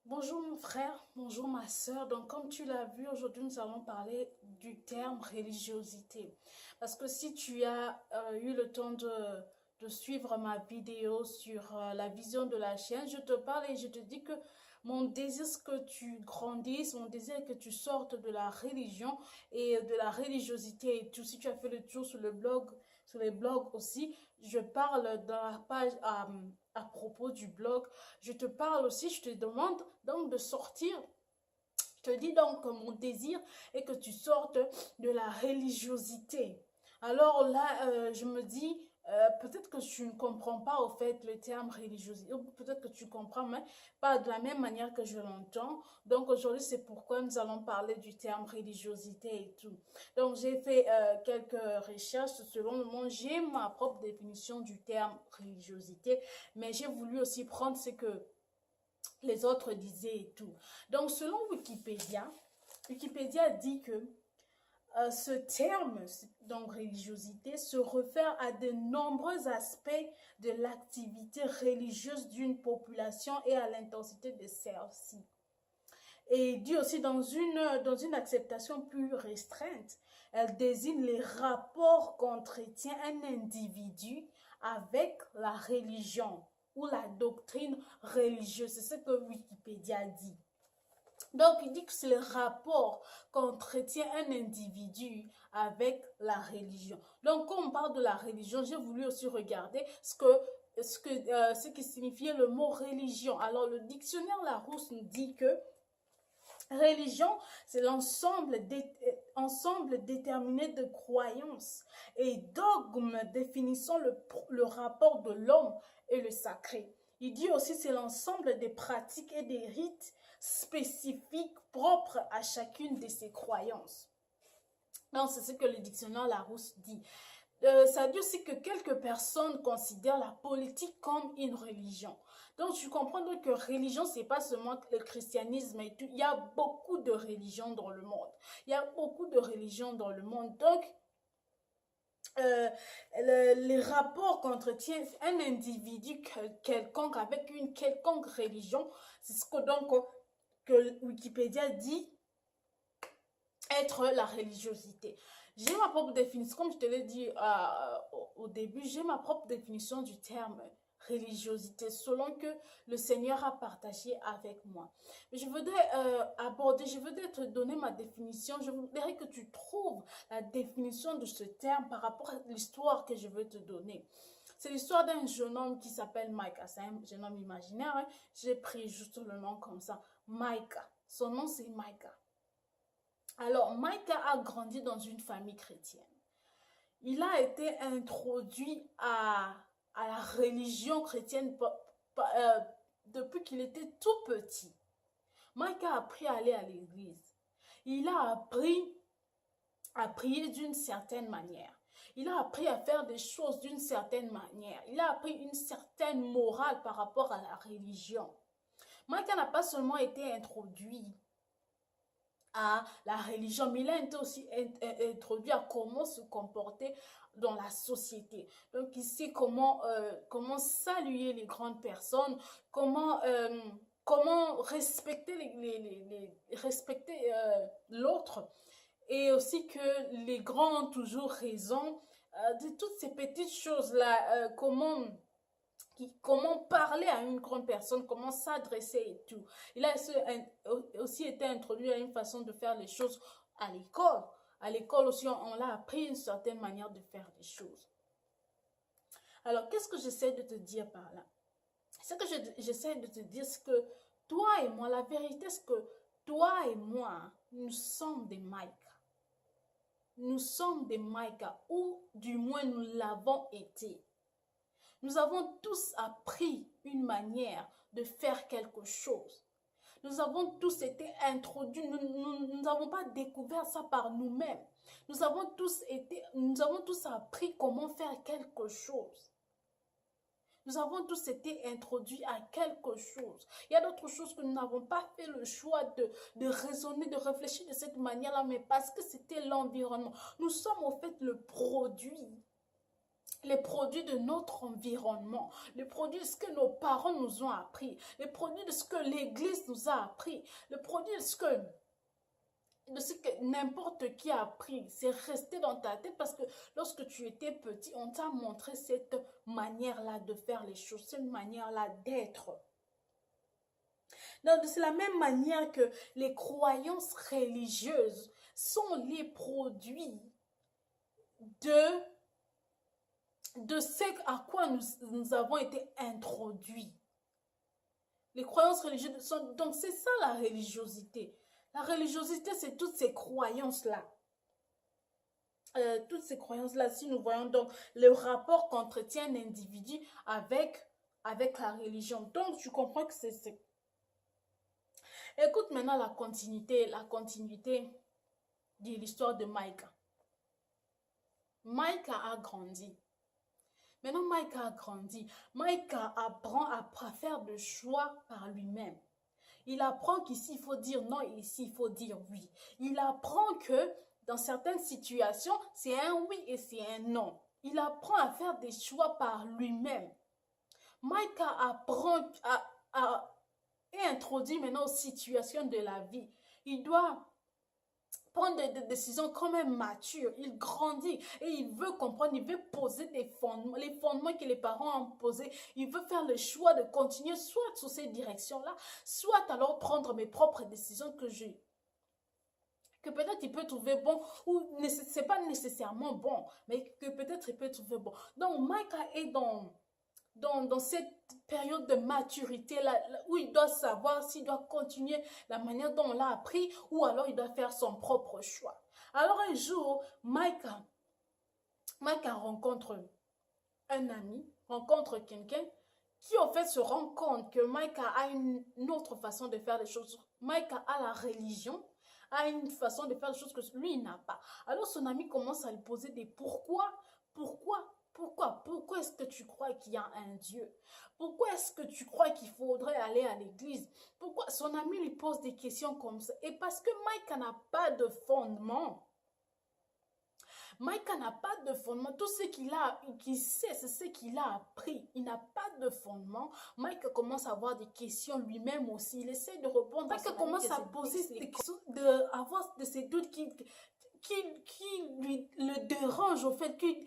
Bonjour mon frère, bonjour ma soeur. Donc comme tu l'as vu, aujourd'hui nous allons parler du terme religiosité. Parce que si tu as eu le temps de suivre ma vidéo sur la vision de la chaîne, je te parle et je te dis que mon désir c'est que tu grandisses, mon désir est que tu sortes de la religion et de la religiosité et tout. Si tu as fait le tour sur le blog, sur les blogs aussi, je parle dans la page à propos du blog. Je te parle aussi, je te demande donc de sortir. Je te dis donc que mon désir est que tu sortes de la religiosité. Alors là, je me dis, peut-être que tu ne comprends pas au fait le terme religiosité, ou peut-être que tu comprends, mais pas de la même manière que je l'entends. Donc aujourd'hui, c'est pourquoi nous allons parler du terme religiosité et tout. Donc j'ai fait quelques recherches. Selon le monde, j'ai ma propre définition du terme religiosité, mais j'ai voulu aussi prendre ce que les autres disaient et tout. Donc, selon Wikipédia, Wikipédia dit que ce terme, donc religiosité, se réfère à de nombreux aspects de l'activité religieuse d'une population et à l'intensité de celle-ci. Et dit aussi dans une acceptation plus restreinte, elle désigne les rapports qu'entretient un individu avec la religion ou la doctrine religieuse. C'est ce que Wikipédia dit. Donc, il dit que c'est le rapport qu'entretient un individu avec la religion. Donc, quand on parle de la religion, j'ai voulu aussi regarder ce qui signifiait le mot religion. Alors, le dictionnaire Larousse nous dit que religion, c'est ensemble déterminé de croyances et dogmes définissant le rapport de l'homme et le sacré. Il dit aussi c'est l'ensemble des pratiques et des rites spécifiques propres à chacune de ces croyances. Donc, c'est ce que le dictionnaire Larousse dit. Ça dit aussi que quelques personnes considèrent la politique comme une religion. Donc, tu comprends donc que religion, c'est pas seulement le christianisme et tout. Il y a beaucoup de religions dans le monde. Il y a beaucoup de religions dans le monde. Donc, euh, les rapports qu'entretient un individu quelconque avec une quelconque religion, c'est ce que donc que Wikipédia dit être la religiosité. J'ai ma propre définition, comme je te l'ai dit au début, j'ai ma propre définition du terme religiosité selon que le Seigneur a partagé avec moi. Mais je voudrais te donner ma définition. Je voudrais que tu trouves la définition de ce terme par rapport à l'histoire que je veux te donner. C'est l'histoire d'un jeune homme qui s'appelle Micah. C'est un jeune homme imaginaire. Hein. J'ai pris juste le nom comme ça. Micah. Son nom, c'est Micah. Alors, Micah a grandi dans une famille chrétienne. Il a été introduit à la religion chrétienne depuis qu'il était tout petit. Micah a appris à aller à l'église. Il a appris à prier d'une certaine manière. Il a appris à faire des choses d'une certaine manière. Il a appris une certaine morale par rapport à la religion. Micah n'a pas seulement été introduit à la religion, mais il a été aussi introduit à comment se comporter dans la société. Donc, il sait comment saluer les grandes personnes, comment respecter respecter l'autre, et aussi que les grands ont toujours raison, de toutes ces petites choses-là, comment parler à une grande personne, comment s'adresser et tout. Il a aussi été introduit à une façon de faire les choses à l'école. À l'école aussi, on l'a appris une certaine manière de faire les choses. Alors, qu'est-ce que j'essaie de te dire par là? Ce que j'essaie de te dire, c'est que toi et moi, la vérité, c'est que toi et moi, nous sommes des Micah. Nous sommes des Micah, ou du moins nous l'avons été. Nous avons tous appris une manière de faire quelque chose. Nous avons tous été introduits, nous n'avons pas découvert ça par nous-mêmes. Nous avons tous appris comment faire quelque chose. Nous avons tous été introduits à quelque chose. Il y a d'autres choses que nous n'avons pas fait le choix de raisonner, de réfléchir de cette manière-là, mais parce que c'était l'environnement. Nous sommes au fait le produit les produits de notre environnement, les produits de ce que nos parents nous ont appris, les produits de ce que l'Église nous a appris, les produits de ce que n'importe qui a appris, c'est resté dans ta tête parce que lorsque tu étais petit, on t'a montré cette manière-là de faire les choses, cette manière-là d'être. Donc, c'est la même manière que les croyances religieuses sont les produits de ce à quoi nous avons été introduits. Les croyances religieuses sont... Donc, c'est ça la religiosité. La religiosité, c'est toutes ces croyances-là. Toutes ces croyances-là, si nous voyons donc le rapport qu'entretient un individu avec la religion. Donc, tu comprends que c'est... Écoute maintenant la continuité de l'histoire de Micah. Micah a grandi. Maintenant, Micah a grandi. Micah apprend à faire des choix par lui-même. Il apprend qu'ici, il faut dire non et ici, il faut dire oui. Il apprend que dans certaines situations, c'est un oui et c'est un non. Il apprend à faire des choix par lui-même. Micah apprend et introduit maintenant aux situations de la vie. Il doit prendre des décisions comme un mature. Il grandit et il veut comprendre, il veut poser des fondements, les fondements que les parents ont posés. Il veut faire le choix de continuer soit sur ces directions-là, soit alors prendre mes propres décisions que peut-être il peut trouver bon, ou c'est pas nécessairement bon, mais que peut-être il peut trouver bon. Donc, Micah est dans cette période de maturité là, où il doit savoir s'il doit continuer la manière dont on l'a appris ou alors il doit faire son propre choix. Alors un jour, Micah rencontre un ami, rencontre quelqu'un qui en fait se rend compte que Micah a une autre façon de faire les choses. Micah a la religion, a une façon de faire les choses que lui il n'a pas. Alors son ami commence à lui poser des pourquoi est-ce que tu crois qu'il y a un Dieu? Pourquoi est-ce que tu crois qu'il faudrait aller à l'église? Pourquoi? Son ami lui pose des questions comme ça. Et parce que Micah n'a pas de fondement. Micah n'a pas de fondement. Tout ce qu'il sait, c'est ce qu'il a appris. Il n'a pas de fondement. Micah commence à avoir des questions lui-même aussi. Il essaie de répondre. Micah commence à poser des questions, avoir de ces doutes qui lui le dérange, au fait, qui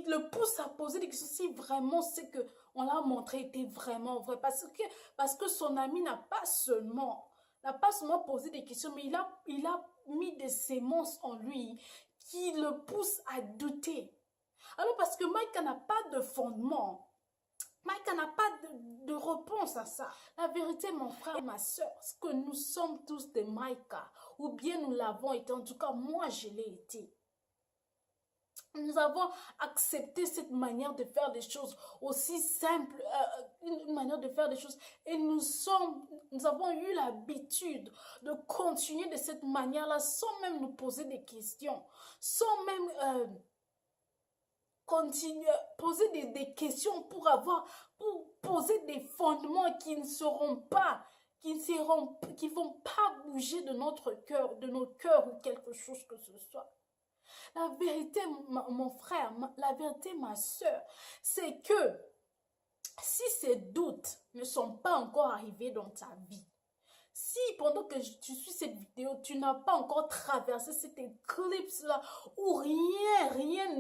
le pousse à poser des questions si vraiment c'est que on l'a montré était vraiment vrai. Parce que son ami n'a pas seulement posé des questions, mais il a mis des sémences en lui qui le poussent à douter. Alors parce que Micah n'a pas de fondement, Micah n'a pas de réponse à ça. La vérité, mon frère et ma soeur, c'est que nous sommes tous des Micah, ou bien nous l'avons été, en tout cas moi je l'ai été. Nous avons accepté cette manière de faire des choses aussi simple, une manière de faire des choses. Et nous avons eu l'habitude de continuer de cette manière-là sans même nous poser des questions, sans même poser des questions pour poser des fondements qui ne seront pas, qui vont pas bouger de notre cœur, de nos cœurs ou quelque chose que ce soit. La vérité, mon frère, la vérité, ma soeur, c'est que si ces doutes ne sont pas encore arrivés dans ta vie, si pendant que tu suis cette vidéo, tu n'as pas encore traversé cette éclipse-là où rien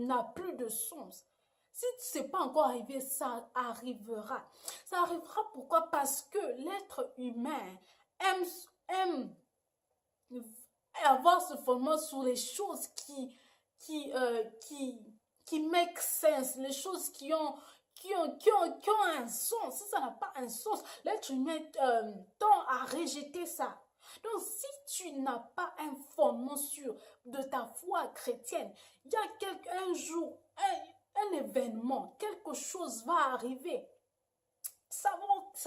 n'a plus de sens, si ce n'est pas encore arrivé, ça arrivera. Ça arrivera pourquoi? Parce que l'être humain aime avoir ce fondement sur les choses qui make sense, les choses qui ont un sens. Si ça n'a pas un sens, l'être humain tend à rejeter ça. Donc, si tu n'as pas un fondement sûr de ta foi chrétienne, il y a un jour, un événement, quelque chose va arriver. Ça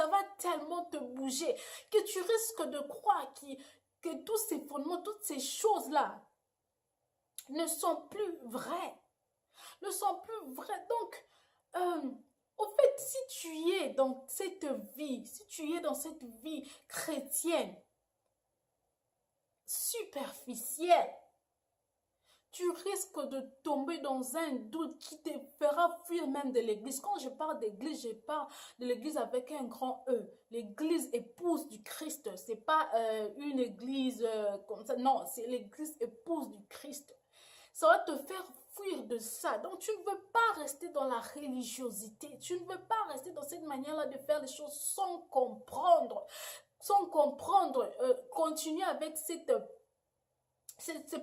va tellement te bouger que tu risques de croire que tous ces fondements, toutes ces choses-là ne sont plus vraies. Ne sont plus vraies. Donc, au fait, si tu es dans cette vie chrétienne superficielle, tu risques de tomber dans un doute qui te fera fuir même de l'église. Quand je parle d'église, je parle de l'église avec un grand E. L'église épouse du Christ. C'est pas une église comme ça. Non, c'est l'église épouse du Christ. Ça va te faire fuir de ça. Donc, tu ne veux pas rester dans la religiosité. Tu ne veux pas rester dans cette manière-là de faire les choses sans comprendre. Sans comprendre. Continuer avec ces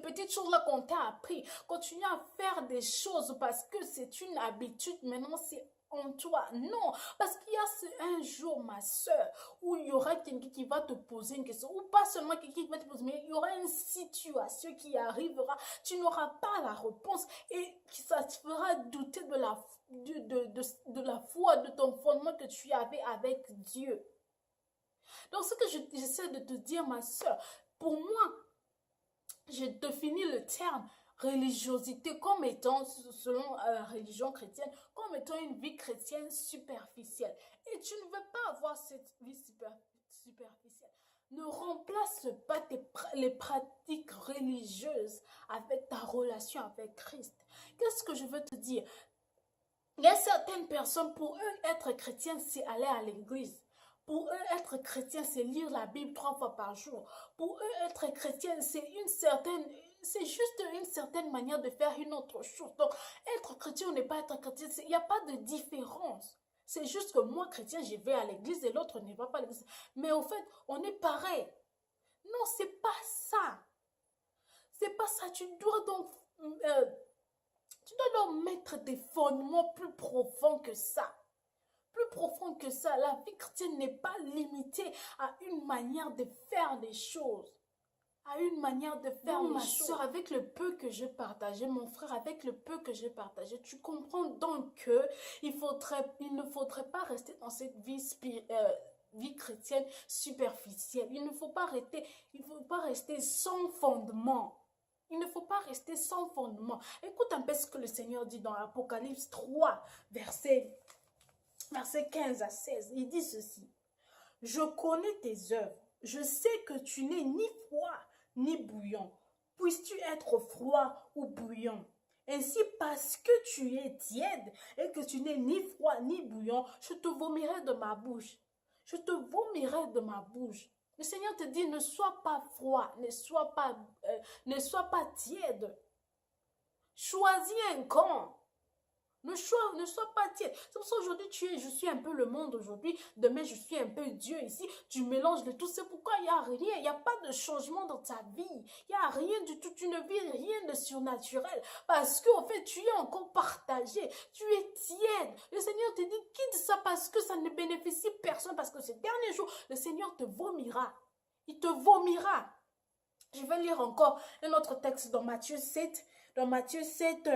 petites choses-là qu'on t'a appris. Continue à faire des choses parce que c'est une habitude. Maintenant, c'est en toi. Non, parce qu'il y a un jour, ma soeur, où il y aura quelqu'un qui va te poser une question, ou pas seulement quelqu'un qui va te poser, mais il y aura une situation qui arrivera, tu n'auras pas la réponse et ça te fera douter de la foi, de ton fondement que tu avais avec Dieu. Donc, ce que j'essaie de te dire, ma soeur, pour moi, je définis le terme religiosité comme étant, selon la religion chrétienne, comme étant une vie chrétienne superficielle. Et tu ne veux pas avoir cette vie superficielle. Ne remplace pas les pratiques religieuses avec ta relation avec Christ. Qu'est-ce que je veux te dire? Il y a certaines personnes, pour eux, être chrétien, c'est aller à l'église. Pour eux, être chrétien, c'est lire la Bible 3 fois par jour. Pour eux, être chrétien, c'est juste une certaine manière de faire une autre chose. Donc, être chrétien ou ne pas être chrétien, il n'y a pas de différence. C'est juste que moi, chrétien, je vais à l'église et l'autre ne va pas à l'église. Mais au fait, on est pareil. Non, c'est pas ça. C'est pas ça. Tu dois donc mettre des fondements plus profonds que ça. Plus profond que ça. La vie chrétienne n'est pas limitée à une manière de faire les choses. À une manière de faire les choses. Ma soeur, avec le peu que j'ai partagé, mon frère, avec le peu que j'ai partagé, tu comprends donc que il ne faudrait pas rester dans cette vie chrétienne superficielle. Il ne faut pas rester sans fondement. Il ne faut pas rester sans fondement. Écoute un peu ce que le Seigneur dit dans Apocalypse 3, verset 15 à 16, il dit ceci. Je connais tes œuvres. Je sais que tu n'es ni froid ni bouillant. Puisses-tu être froid ou bouillant? Ainsi, parce que tu es tiède et que tu n'es ni froid ni bouillant, je te vomirai de ma bouche. Je te vomirai de ma bouche. Le Seigneur te dit, ne sois pas froid, ne sois pas tiède. Choisis un camp. Ne sois pas tiède. C'est pour ça aujourd'hui, je suis un peu le monde aujourd'hui. Demain, je suis un peu Dieu ici. Tu mélanges le tout. C'est pourquoi il n'y a rien. Il n'y a pas de changement dans ta vie. Il n'y a rien du tout. Tu ne vis rien de surnaturel. Parce qu'en fait, tu es encore partagé. Tu es tiède. Le Seigneur te dit, quitte ça parce que ça ne bénéficie personne. Parce que ces derniers jours, le Seigneur te vomira. Il te vomira. Je vais lire encore un autre texte dans Matthieu 7. Dans Matthieu 7,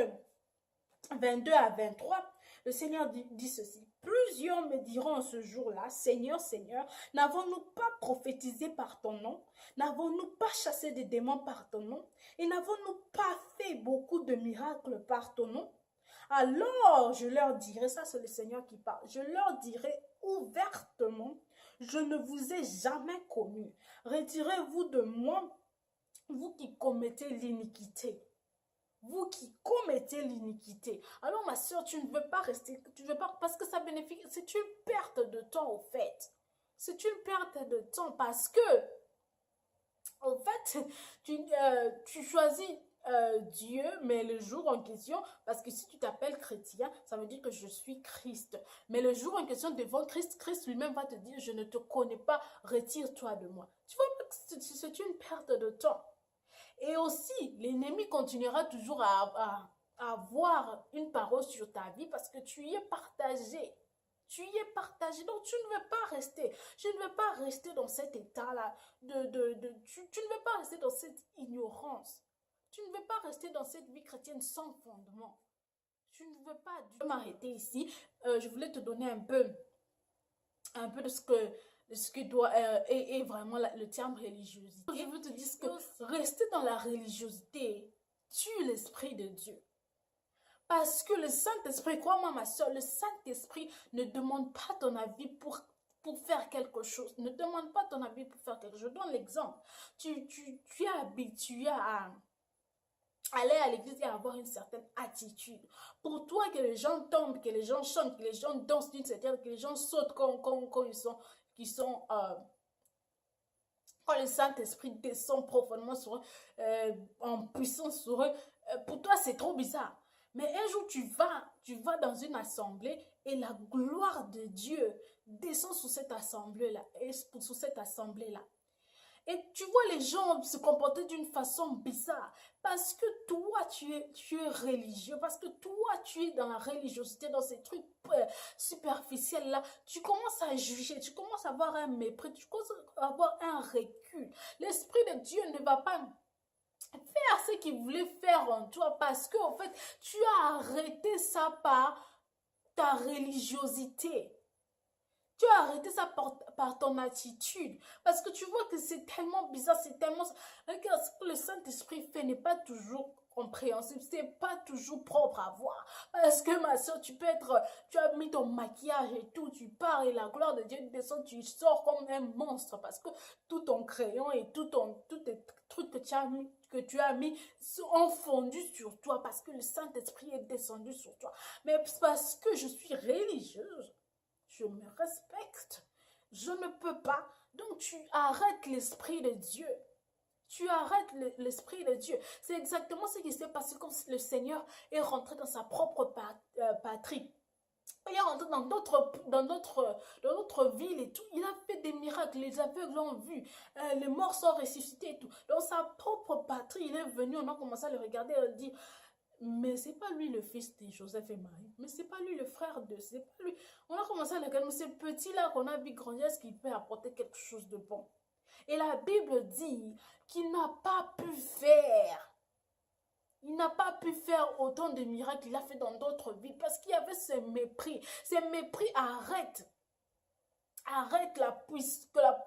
22 à 23, le Seigneur dit ceci. Plusieurs me diront ce jour-là, Seigneur, Seigneur, n'avons-nous pas prophétisé par ton nom? N'avons-nous pas chassé des démons par ton nom? Et n'avons-nous pas fait beaucoup de miracles par ton nom? Alors, je leur dirai, ça c'est le Seigneur qui parle, je leur dirai ouvertement, je ne vous ai jamais connu. Retirez-vous de moi, vous qui commettez l'iniquité. Vous qui commettez l'iniquité. Alors ma soeur, tu ne veux pas rester, tu ne veux pas, parce que ça bénéficie, c'est une perte de temps au fait. C'est une perte de temps parce que, au fait, tu choisis Dieu, mais le jour en question, parce que si tu t'appelles chrétien, ça veut dire que je suis Christ. Mais le jour en question devant Christ, Christ lui-même va te dire, je ne te connais pas, retire-toi de moi. Tu vois, c'est une perte de temps. Et aussi, l'ennemi continuera toujours à avoir une parole sur ta vie parce que tu y es partagé. Tu y es partagé. Donc, tu ne veux pas rester. Je ne veux pas rester dans cet état-là. Tu ne veux pas rester dans cette ignorance. Tu ne veux pas rester dans cette vie chrétienne sans fondement. Tu ne veux pas. Je vais m'arrêter ici. Je voulais te donner un peu de ce que doit est vraiment le terme religiosité. Je veux te dire que rester dans la religiosité tue l'esprit de Dieu. Parce que le Saint-Esprit, crois-moi ma soeur, le Saint-Esprit ne demande pas ton avis pour faire quelque chose. Ne demande pas ton avis pour faire quelque chose. Je donne l'exemple. Tu es habitué aller à l'église et avoir une certaine attitude. Pour toi, que les gens tombent, que les gens chantent, que les gens dansent d'une certaine, que les gens sautent quand quand le Saint-Esprit descend profondément sur eux, en puissance sur eux, pour toi, c'est trop bizarre. Mais un jour, tu vas dans une assemblée et la gloire de Dieu descend sur cette assemblée-là, Et tu vois les gens se comporter d'une façon bizarre parce que toi, tu es religieux, parce que toi, tu es dans la religiosité, dans ces trucs superficiels-là. Tu commences à juger, tu commences à avoir un mépris, tu commences à avoir un recul. L'Esprit de Dieu ne va pas faire ce qu'il voulait faire en toi parce que, en fait, tu as arrêté ça par ta religiosité. Tu as arrêté ça par ton attitude. Parce que tu vois que c'est tellement bizarre, c'est tellement... Ce que le Saint-Esprit fait n'est pas toujours compréhensible, c'est pas toujours propre à voir. Parce que ma soeur, tu as mis ton maquillage et tout, tu pars et la gloire de Dieu descend, tu sors comme un monstre parce que tout ton crayon et tous tes trucs que tu as mis ont fondu sur toi parce que le Saint-Esprit est descendu sur toi. Mais parce que je suis religieuse, je me respecte. Je ne peux pas. Donc tu arrêtes l'Esprit de Dieu. Tu arrêtes l'Esprit de Dieu. C'est exactement ce qui s'est passé quand le Seigneur est rentré dans sa propre patrie. Il est rentré dans d'autres villes et tout. Il a fait des miracles. Les aveugles l'ont vu. Les morts sont ressuscités et tout. Dans sa propre patrie, il est venu. On a commencé à le regarder et à dire... Mais c'est pas lui le fils de Joseph et Marie. Mais c'est pas lui le frère de... C'est pas lui. On a commencé à le regarder. Mais ce petit-là qu'on a vu grandir, est-ce qu'il peut apporter quelque chose de bon? Et la Bible dit qu'il n'a pas pu faire. Il n'a pas pu faire autant de miracles qu'il a fait dans d'autres vies. Parce qu'il y avait ce mépris. Ce mépris arrête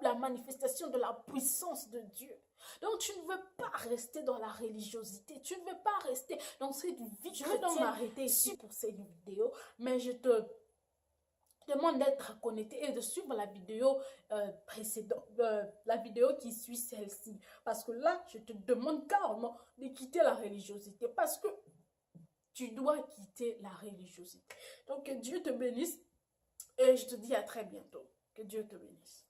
la manifestation de la puissance de Dieu. Donc tu ne veux pas rester dans la religiosité, tu ne veux pas rester dans cette vie. Je vais donc m'arrêter ici pour cette vidéo, mais je te demande d'être connecté et de suivre la vidéo précédente, la vidéo qui suit celle-ci. Parce que là, je te demande carrément de quitter la religiosité parce que tu dois quitter la religiosité. Donc que Dieu te bénisse et je te dis à très bientôt. Que Dieu te bénisse.